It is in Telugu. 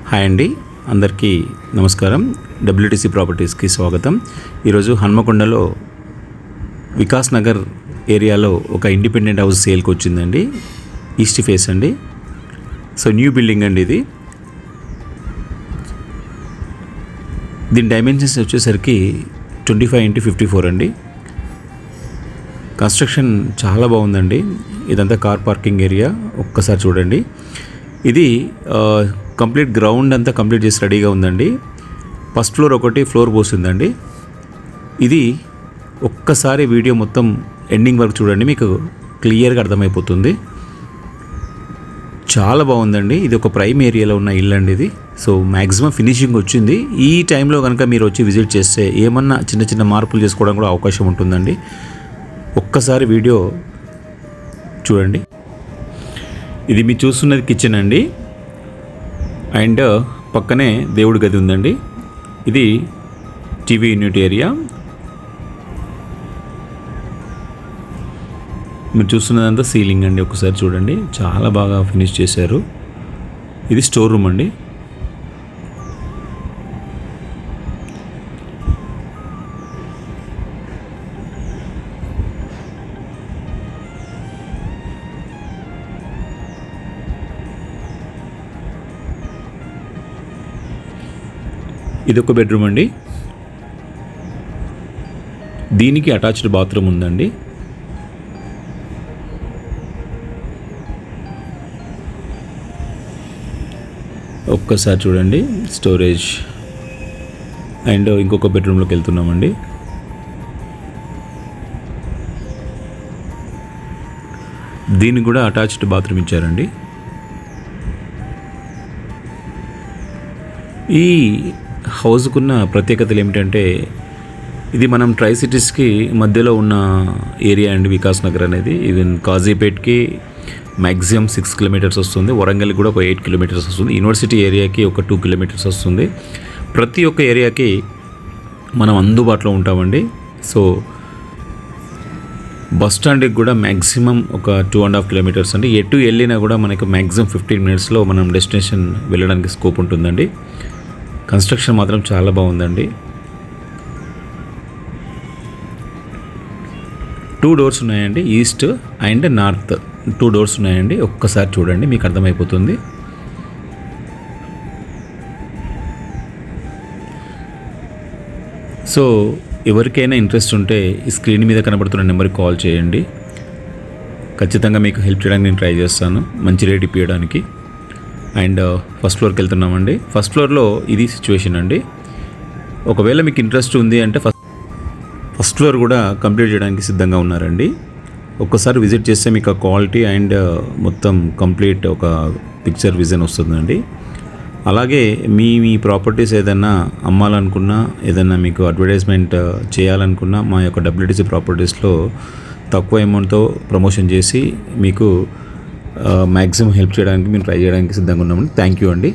హాయ్ అండి, అందరికీ నమస్కారం. డబ్ల్యూటీసీ ప్రాపర్టీస్కి స్వాగతం. ఈరోజు హన్మకొండలో వికాస్ నగర్ ఏరియాలో ఒక ఇండిపెండెంట్ హౌస్ సేల్కి వచ్చిందండి. ఈస్ట్ ఫేస్ అండి. సో న్యూ బిల్డింగ్ అండి ఇది. దీని డైమెన్షన్స్ వచ్చేసరికి 25x54 అండి. కన్స్ట్రక్షన్ చాలా బాగుందండి. ఇదంతా కార్ పార్కింగ్ ఏరియా. ఒక్కసారి చూడండి. ఇది కంప్లీట్ గ్రౌండ్ అంతా కంప్లీట్ చేసి రెడీగా ఉందండి. ఫస్ట్ ఫ్లోర్ ఒకటి ఫ్లోర్ పోసిందండి. ఇది ఒక్కసారి వీడియో మొత్తం ఎండింగ్ వరకు చూడండి, మీకు క్లియర్గా అర్థమైపోతుంది. చాలా బాగుందండి. ఇది ఒక ప్రైమ్ ఏరియాలో ఉన్న ఇల్లు అండి ఇది. సో మ్యాక్సిమం ఫినిషింగ్ వచ్చింది. ఈ టైంలో కనుక మీరు వచ్చి విజిట్ చేస్తే ఏమన్నా చిన్న చిన్న మార్పులు చేసుకోవడం కూడా అవకాశం ఉంటుందండి. ఒక్కసారి వీడియో చూడండి. ఇది మీరు చూస్తున్నది కిచెన్ అండి, అండ్ పక్కనే దేవుడి గది ఉందండి. ఇది టీవీ యూనిట్ ఏరియా. మీరు చూస్తున్నదంతా సీలింగ్ అండి. ఒకసారి చూడండి, చాలా బాగా ఫినిష్ చేశారు. ఇది స్టోర్ రూమ్ అండి. ఇది ఒక బెడ్రూమ్ అండి. దీనికి అటాచ్డ్ బాత్రూమ్ ఉందండి. ఒక్కసారి చూడండి, స్టోరేజ్. అండ్ ఇంకొక బెడ్రూమ్లోకి వెళ్తున్నామండి. దీనికి కూడా అటాచ్డ్ బాత్రూమ్ ఇచ్చారండి. ఈ హౌస్కున్న ప్రత్యేకతలు ఏమిటంటే, ఇది మనం ట్రై సిటీస్కి మధ్యలో ఉన్న ఏరియా అండి వికాస్ నగర్ అనేది. ఈవెన్ కాజీపేట్కి మ్యాక్సిమం 6 కిలోమీటర్స్ వస్తుంది. వరంగల్కి కూడా ఒక 8 కిలోమీటర్స్ వస్తుంది. యూనివర్సిటీ ఏరియాకి ఒక 2 కిలోమీటర్స్ వస్తుంది. ప్రతి ఒక్క ఏరియాకి మనం అందుబాటులో ఉంటామండి. సో బస్ స్టాండ్కి కూడా మ్యాక్సిమం ఒక 2.5 కిలోమీటర్స్ అండి. ఎటు వెళ్ళినా కూడా మనకు మ్యాక్సిమం 15 మినిట్స్లో మనం డెస్టినేషన్ వెళ్ళడానికి స్కోప్ ఉంటుందండి. కన్స్ట్రక్షన్ మాత్రం చాలా బాగుందండి. 2 డోర్స్ ఉన్నాయండి, ఈస్ట్ అండ్ నార్త్ 2 డోర్స్ ఉన్నాయండి. ఒక్కసారి చూడండి, మీకు అర్థమైపోతుంది. సో ఎవరికైనా ఇంట్రెస్ట్ ఉంటే ఈ స్క్రీన్ మీద కనబడుతున్న నెంబర్కి కాల్ చేయండి. ఖచ్చితంగా మీకు హెల్ప్ చేయడానికి నేను ట్రై చేస్తాను, మంచి రేట్ ఇప్పించడానికి. అండ్ ఫస్ట్ ఫ్లోర్కి వెళ్తున్నామండి. ఫస్ట్ ఫ్లోర్లో ఇది సిచ్యువేషన్ అండి. ఒకవేళ మీకు ఇంట్రెస్ట్ ఉంది అంటే ఫస్ట్ ఫ్లోర్ కూడా కంప్లీట్ చేయడానికి సిద్ధంగా ఉన్నారండి. ఒక్కసారి విజిట్ చేస్తే మీకు ఆ క్వాలిటీ అండ్ మొత్తం కంప్లీట్ ఒక పిక్చర్ విజన్ వస్తుందండి. అలాగే మీ ప్రాపర్టీస్ ఏదైనా అమ్మాలనుకున్నా, ఏదైనా మీకు అడ్వర్టైజ్మెంట్ చేయాలనుకున్నా మా యొక్క డబ్ల్యూటీసీ ప్రాపర్టీస్లో తక్కువ అమౌంట్తో ప్రమోషన్ చేసి మీకు మ్యాక్సిమం హెల్ప్ చేయడానికి మేము ట్రై చేయడానికి సిద్ధంగా ఉన్నామండి. థ్యాంక్ యూ అండి.